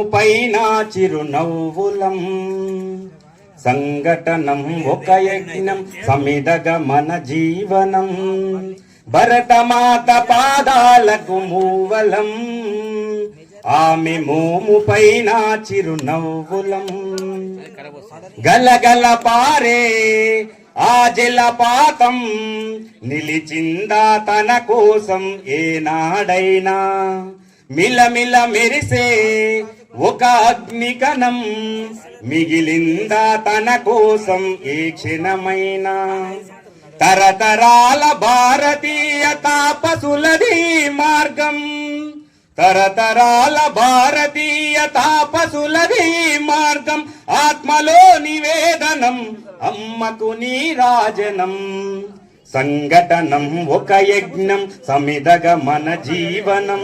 పైన చిరునవ్వులం సంఘటనం ఒక యజ్ఞం సమిదగ మన జీవనం భరతమాత పాదాలకు మూవలం ఆమె మోము పైన చిరునవ్వులం గలగల పారే ఆ జలపాతం నిలిచిందా తన కోసం ఏనాడైనా మిలమిల మెరిసే ఒక అగ్నికణం మిగిలిందా తన కోసం ఏ క్షణమైనా తరతరాల భారతీయ తాపసులది మార్గం తరతరాల భారతీయ తాపసులది మార్గం ఆత్మలో నివేదనం అమ్మకు నీరాజనం సంఘటనం ఒక యజ్ఞం సమిదగ మన జీవనం